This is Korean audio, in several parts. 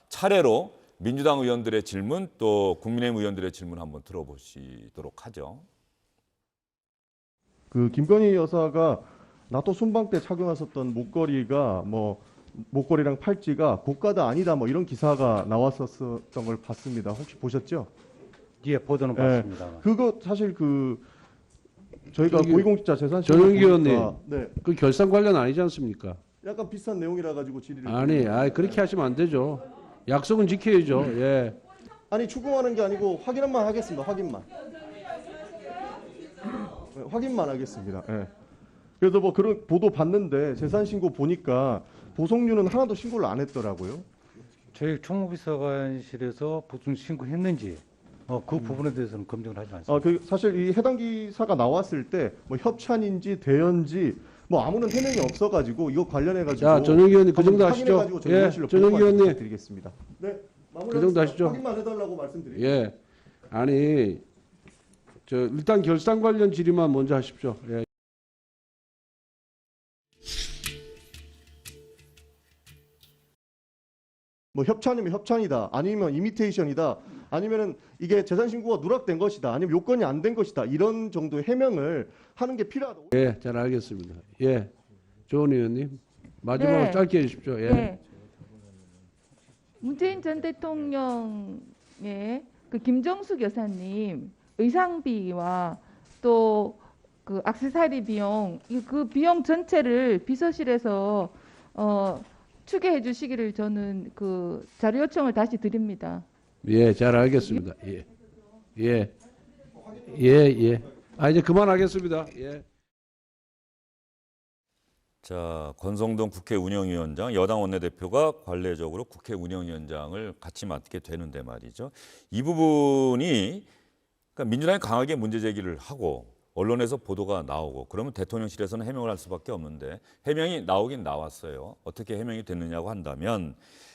차례로 민주당 의원들의 질문 또 국민의힘 의원들의 질문 한번 들어보시도록 하죠. 그 김건희 여사가 나토 순방 때 착용하셨던 목걸이가 뭐 목걸이랑 팔찌가 고가다 아니다 뭐 이런 기사가 나왔었던 걸 봤습니다. 혹시 보셨죠? 예, 보도는 네. 봤습니다. 그거 사실 그 저희가 저기, 고위공직자 재산 전용기 의원님, 네, 그 결산 관련 아니지 않습니까? 약간 비슷한 내용이라 가지고 질의를 아니, 그렇게 하시면 안 되죠. 약속은 지켜야죠. 예. 아니 추궁하는 게 아니고 확인만 하겠습니다. 확인만. 네, 확인만 하겠습니다. 예. 그래서 뭐 그런 보도 봤는데 재산 신고 보니까 보석류는 하나도 신고를 안 했더라고요. 저희 총무비서관실에서 보충 신고했는지 그 부분에 대해서는 검증을 하지 않습니다. 그 사실 이 해당 기사가 나왔을 때 뭐 협찬인지 대연지 뭐 아무런 해명이 없어가지고 이거 관련해가지고 자, 전용기 의원님 그 정도 하시죠. 예, 전용기 의원님. 드리겠습니다. 네, 그 정도 하시죠. 확인만 해달라고 말씀드립니다. 예. 아니, 일단 결산 관련 질의만 먼저 하십시오. 예. 뭐 협찬이면 협찬이다, 아니면 이미테이션이다, 아니면은 이게 재산 신고가 누락된 것이다, 아니면 요건이 안 된 것이다 이런 정도의 해명을 하는 게 필요하다. 예, 잘 알겠습니다. 예. 조은 의원님, 마지막으로 네. 짧게 해주십시오. 예. 네. 문재인 전 대통령의 그 김정숙 여사님 의상비와 또 그 액세서리 비용, 그 비용 전체를 비서실에서 추계해 주시기를 저는 그 자료 요청을 다시 드립니다. 예, 잘 알겠습니다. 예. 예. 예. 이제 그만하겠습니다. 예. 자, 권성동 국회 운영위원장, 여당 원내대표가 관례적으로 국회 운영위원장을 같이 맡게 되는데 말이죠. 이 부분이 그러니까 민주당이 강하게 문제 제기를 하고 언론에서 보도가 나오고 그러면 대통령실에서는 해명을 할 수밖에 없는데 해명이 나오긴 나왔어요. 어떻게 해명이 됐느냐고 한다면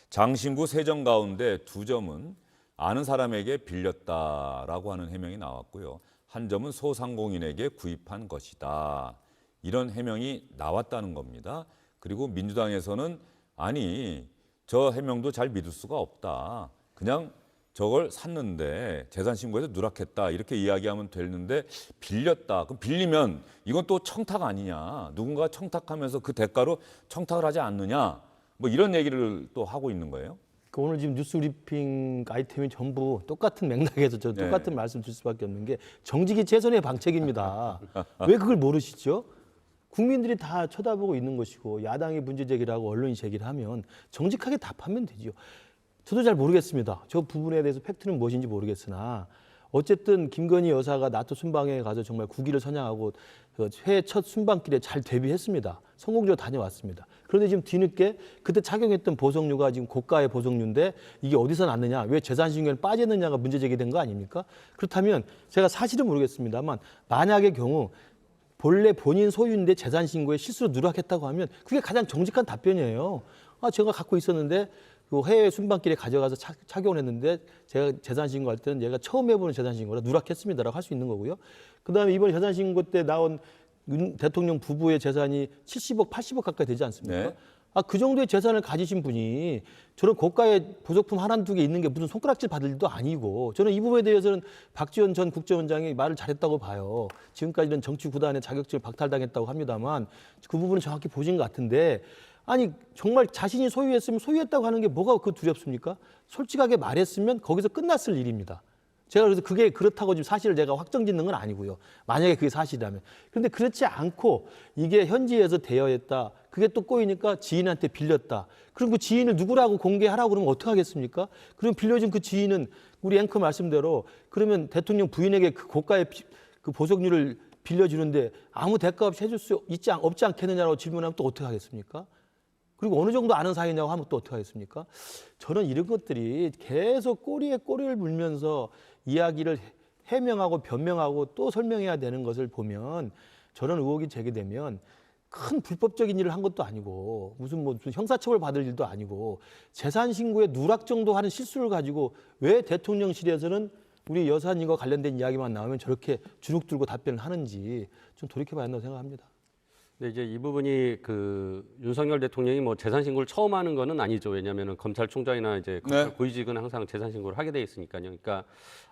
장신구 세정 가운데 2점은 아는 사람에게 빌렸다라고 하는 해명이 나왔고요. 1점은 소상공인에게 구입한 것이다. 이런 해명이 나왔다는 겁니다. 그리고 민주당에서는 아니 저 해명도 잘 믿을 수가 없다. 그냥 저걸 샀는데 재산신고에서 누락했다 이렇게 이야기하면 되는데 빌렸다. 그럼 빌리면 이건 또 청탁 아니냐. 누군가 청탁하면서 그 대가로 청탁을 하지 않느냐. 뭐 이런 얘기를 또 하고 있는 거예요. 오늘 지금 뉴스 브리핑 아이템이 전부 똑같은 맥락에서 저 똑같은 네. 말씀 드릴 수밖에 없는 게 정직이 최선의 방책입니다. 왜 그걸 모르시죠? 국민들이 다 쳐다보고 있는 것이고 야당이 문제 제기를 하고 언론이 제기를 하면 정직하게 답하면 되죠. 저도 잘 모르겠습니다. 저 부분에 대해서 팩트는 무엇인지 모르겠으나 어쨌든 김건희 여사가 나토 순방에 가서 정말 국위를 선양하고 해외 첫 순방길에 잘 데뷔했습니다. 성공적으로 다녀왔습니다. 그런데 지금 뒤늦게 그때 착용했던 보석류가 지금 고가의 보석류인데 이게 어디서 났느냐, 왜 재산신고에 빠졌느냐가 문제 제기된 거 아닙니까? 그렇다면 제가 사실은 모르겠습니다만 만약의 경우 본래 본인 소유인데 재산신고에 실수로 누락했다고 하면 그게 가장 정직한 답변이에요. 제가 갖고 있었는데 그 해외 순방길에 가져가서 착용을 했는데 제가 재산신고할 때는 얘가 처음 해보는 재산신고라 누락했습니다라고 할 수 있는 거고요. 그다음에 이번 재산신고 때 나온 윤 대통령 부부의 재산이 70억, 80억 가까이 되지 않습니까? 네. 그 정도의 재산을 가지신 분이 저런 고가의 보석품 하나 두 개 있는 게 무슨 손가락질 받을 일도 아니고 저는 이 부분에 대해서는 박지원 전 국정원장이 말을 잘했다고 봐요. 지금까지는 정치 구단의 자격증을 박탈당했다고 합니다만 그 부분은 정확히 보신 것 같은데 아니 정말 자신이 소유했으면 소유했다고 하는 게 뭐가 그 두렵습니까? 솔직하게 말했으면 거기서 끝났을 일입니다. 제가 그래서 그게 그렇다고 지금 사실을 제가 확정짓는 건 아니고요. 만약에 그게 사실이라면. 그런데 그렇지 않고 이게 현지에서 대여했다. 그게 또 꼬이니까 지인한테 빌렸다. 그럼 그 지인을 누구라고 공개하라고 그러면 어떡하겠습니까? 그럼 빌려준 그 지인은 우리 앵커 말씀대로 그러면 대통령 부인에게 그 고가의 그 보석류를 빌려주는데 아무 대가 없이 해줄 수 없지 않겠느냐고 질문하면 또 어떻게 하겠습니까? 그리고 어느 정도 아는 사이냐고 하면 또 어떻게 하겠습니까? 저는 이런 것들이 계속 꼬리에 꼬리를 물면서 이야기를 해명하고 변명하고 또 설명해야 되는 것을 보면 저는 의혹이 제기되면 큰 불법적인 일을 한 것도 아니고 무슨 형사처벌 받을 일도 아니고 재산 신고에 누락 정도 하는 실수를 가지고 왜 대통령실에서는 우리 여사님과 관련된 이야기만 나오면 저렇게 주눅 들고 답변을 하는지 좀 돌이켜봐야 한다고 생각합니다. 근데 이제 이 부분이 그 윤석열 대통령이 뭐 재산 신고를 처음 하는 거는 아니죠. 왜냐하면은 검찰총장이나 이제 검찰 고위직은 항상 재산 신고를 하게 돼 있으니까요. 그러니까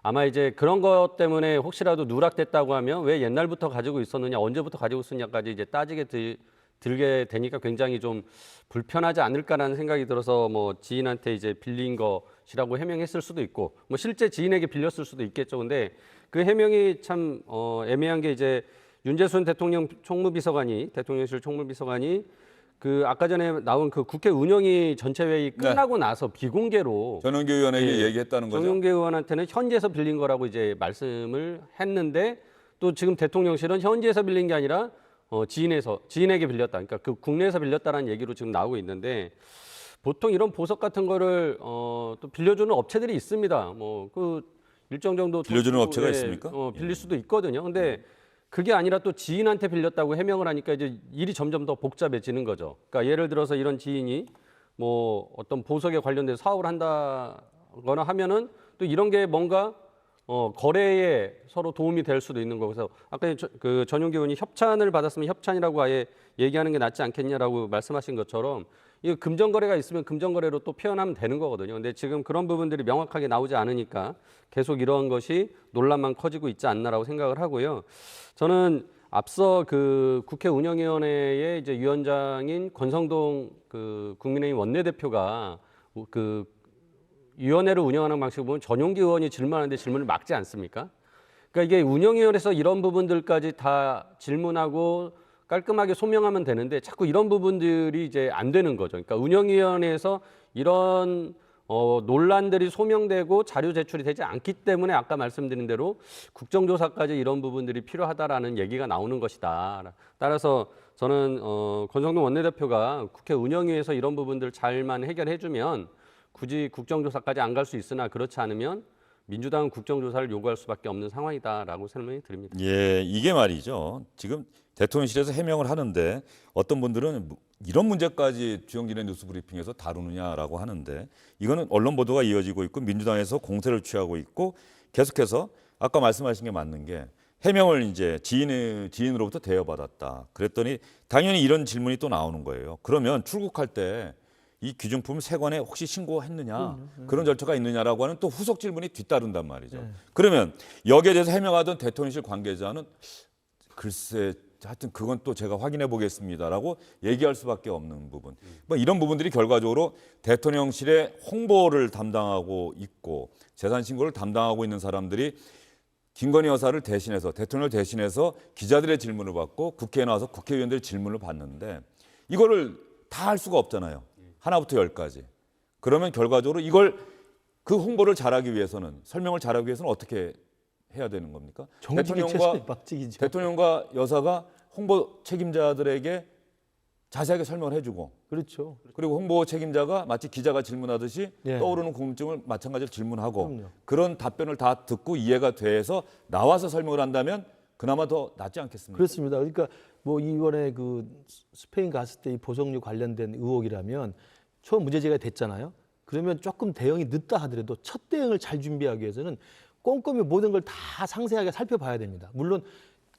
아마 이제 그런 것 때문에 혹시라도 누락됐다고 하면 왜 옛날부터 가지고 있었느냐, 언제부터 가지고 있었냐까지 이제 따지게 들게 되니까 굉장히 좀 불편하지 않을까라는 생각이 들어서 뭐 지인한테 이제 빌린 것이라고 해명했을 수도 있고, 뭐 실제 지인에게 빌렸을 수도 있겠죠. 근데 그 해명이 참 애매한 게 이제 윤재순 대통령 대통령실 총무비서관이 그 아까 전에 나온 그 국회 운영위 전체 회의 끝나고 나서 비공개로 전원기 의원에게 예, 얘기했다는 거죠. 정용계 의원한테는 현지에서 빌린 거라고 이제 말씀을 했는데, 또 지금 대통령실은 현지에서 빌린 게 아니라 지인에게 빌렸다. 그러니까 그 국내에서 빌렸다라는 얘기로 지금 나오고 있는데, 보통 이런 보석 같은 거를 또 빌려주는 업체들이 있습니다. 뭐 그 일정 정도 빌려주는 돈 업체가 예, 있습니까? 빌릴 수도 있거든요. 근데 그게 아니라 또 지인한테 빌렸다고 해명을 하니까 이제 일이 점점 더 복잡해지는 거죠. 그러니까 예를 들어서 이런 지인이 뭐 어떤 보석에 관련된 사업을 한다거나 하면은 또 이런 게 뭔가 거래에 서로 도움이 될 수도 있는 거고. 그래서 아까 그 전용기 의원이 협찬을 받았으면 협찬이라고 아예 얘기하는 게 낫지 않겠냐라고 말씀하신 것처럼, 이 금전거래가 있으면 금전거래로 또 표현하면 되는 거거든요. 근데 지금 그런 부분들이 명확하게 나오지 않으니까 계속 이러한 것이 논란만 커지고 있지 않나라고 생각을 하고요. 저는 앞서 그 국회 운영위원회의 이제 위원장인 권성동 그 국민의힘 원내대표가 그 위원회를 운영하는 방식을 보면 전용기 의원이 질문하는데 질문을 막지 않습니까? 그러니까 이게 운영위원회에서 이런 부분들까지 다 질문하고 깔끔하게 소명하면 되는데 자꾸 이런 부분들이 이제 안 되는 거죠. 그러니까 운영위원회에서 이런 논란들이 소명되고 자료 제출이 되지 않기 때문에 아까 말씀드린 대로 국정조사까지 이런 부분들이 필요하다라는 얘기가 나오는 것이다. 따라서 저는 권성동 원내대표가 국회 운영위에서 이런 부분들 잘만 해결해주면 굳이 국정조사까지 안 갈 수 있으나, 그렇지 않으면 민주당은 국정조사를 요구할 수밖에 없는 상황이다라고 설명이 드립니다. 예, 이게 말이죠. 지금 대통령실에서 해명을 하는데 어떤 분들은 이런 문제까지 주영진의 뉴스브리핑에서 다루느냐라고 하는데, 이거는 언론 보도가 이어지고 있고 민주당에서 공세를 취하고 있고, 계속해서 아까 말씀하신 게 맞는 게 해명을 이제 지인으로부터 대여받았다. 그랬더니 당연히 이런 질문이 또 나오는 거예요. 그러면 출국할 때 이 귀중품 세관에 혹시 신고했느냐, 그런 절차가 있느냐라고 하는 또 후속 질문이 뒤따른단 말이죠. 그러면 여기에 대해서 해명하던 대통령실 관계자는 글쎄 하여튼 그건 또 제가 확인해 보겠습니다라고 얘기할 수밖에 없는 부분. 뭐 이런 부분들이 결과적으로 대통령실의 홍보를 담당하고 있고 재산 신고를 담당하고 있는 사람들이 김건희 여사를 대신해서, 대통령을 대신해서 기자들의 질문을 받고 국회에 나와서 국회의원들의 질문을 받는데, 이거를 다 할 수가 없잖아요. 하나부터 열까지. 그러면 결과적으로 이걸 그 홍보를 잘하기 위해서는, 설명을 잘하기 위해서는 어떻게 해야 되는 겁니까? 대통령과 여사가 홍보 책임자들에게 자세하게 설명을 해주고, 그렇죠. 그리고 홍보 책임자가 마치 기자가 질문하듯이 예. 떠오르는 궁금증을 마찬가지로 질문하고, 그럼요. 그런 답변을 다 듣고 이해가 돼서 나와서 설명을 한다면 그나마 더 낫지 않겠습니까? 그렇습니다. 그러니까 뭐 이번에 그 스페인 갔을 때 이 보석류 관련된 의혹이라면 처음 문제제기가 됐잖아요. 그러면 조금 대응이 늦다 하더라도 첫 대응을 잘 준비하기 위해서는 꼼꼼히 모든 걸 다 상세하게 살펴봐야 됩니다. 물론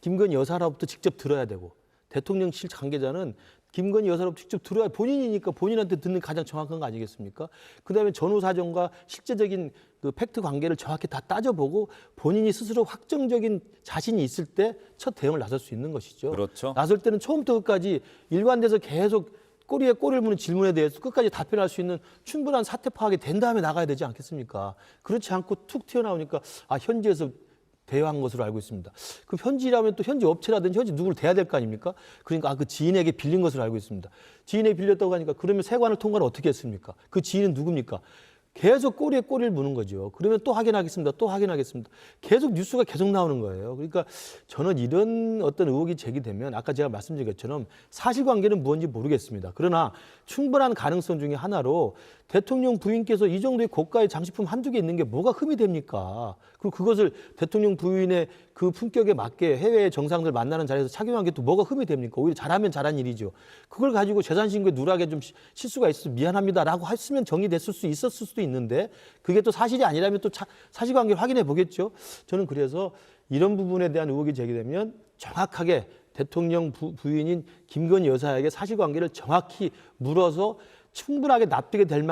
김건희 여사로부터 직접 들어야 되고, 대통령실 관계자는 김건희 여사로부터 직접 들어야, 본인이니까 본인한테 듣는 가장 정확한 거 아니겠습니까? 그다음에 전후 사정과 실제적인 그 팩트 관계를 정확히 다 따져보고 본인이 스스로 확정적인 자신이 있을 때 첫 대응을 나설 수 있는 것이죠. 그렇죠. 나설 때는 처음부터 끝까지 일관돼서 계속 꼬리에 꼬리를 무는 질문에 대해서 끝까지 답변할 수 있는 충분한 사태 파악이 된 다음에 나가야 되지 않겠습니까? 그렇지 않고 툭 튀어나오니까 현지에서 대여한 것으로 알고 있습니다. 그 현지라면 또 현지 업체라든지 현지 누구를 대야 될 거 아닙니까? 그러니까 그 지인에게 빌린 것으로 알고 있습니다. 지인에게 빌렸다고 하니까 그러면 세관을 통과를 어떻게 했습니까? 그 지인은 누굽니까? 계속 꼬리에 꼬리를 무는 거죠. 그러면 또 확인하겠습니다. 또 확인하겠습니다. 계속 뉴스가 계속 나오는 거예요. 그러니까 저는 이런 어떤 의혹이 제기되면 아까 제가 말씀드린 것처럼 사실관계는 무엇인지 모르겠습니다. 그러나 충분한 가능성 중에 하나로 대통령 부인께서 이 정도의 고가의 장식품 한두 개 있는 게 뭐가 흠이 됩니까? 그리고 그것을 대통령 부인의 그 품격에 맞게 해외 정상들 만나는 자리에서 착용한 게 또 뭐가 흠이 됩니까? 오히려 잘하면 잘한 일이죠. 그걸 가지고 재산 신고에 누락에 좀 실수가 있어서 미안합니다라고 했으면 정리됐을 수 있었을 수도 있는데, 그게 또 사실이 아니라면 또 사실관계를 확인해 보겠죠. 저는 그래서 이런 부분에 대한 의혹이 제기되면 정확하게 대통령 부인인 김건희 여사에게 사실관계를 정확히 물어서 충분하게 납득이 될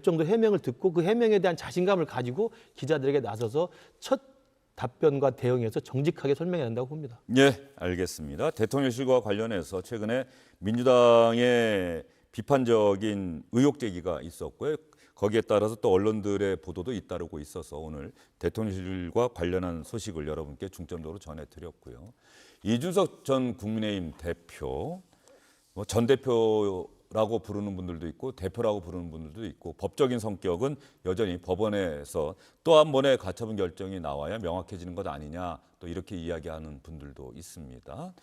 정도로 해명을 듣고 그 해명에 대한 자신감을 가지고 기자들에게 나서서 첫 답변과 대응에서 정직하게 설명해야 한다고 봅니다. 예, 알겠습니다. 대통령실과 관련해서 최근에 민주당의 비판적인 의혹 제기가 있었고요. 거기에 따라서 또 언론들의 보도도 잇따르고 있어서 오늘 대통령실과 관련한 소식을 여러분께 중점적으로 전해드렸고요. 이준석 전 국민의힘 대표, 전 대표라고 부르는 분들도 있고 대표라고 부르는 분들도 있고 법적인 성격은 여전히 법원에서 또 한 번의 가처분 결정이 나와야 명확해지는 것 아니냐 또 이렇게 이야기하는 분들도 있습니다.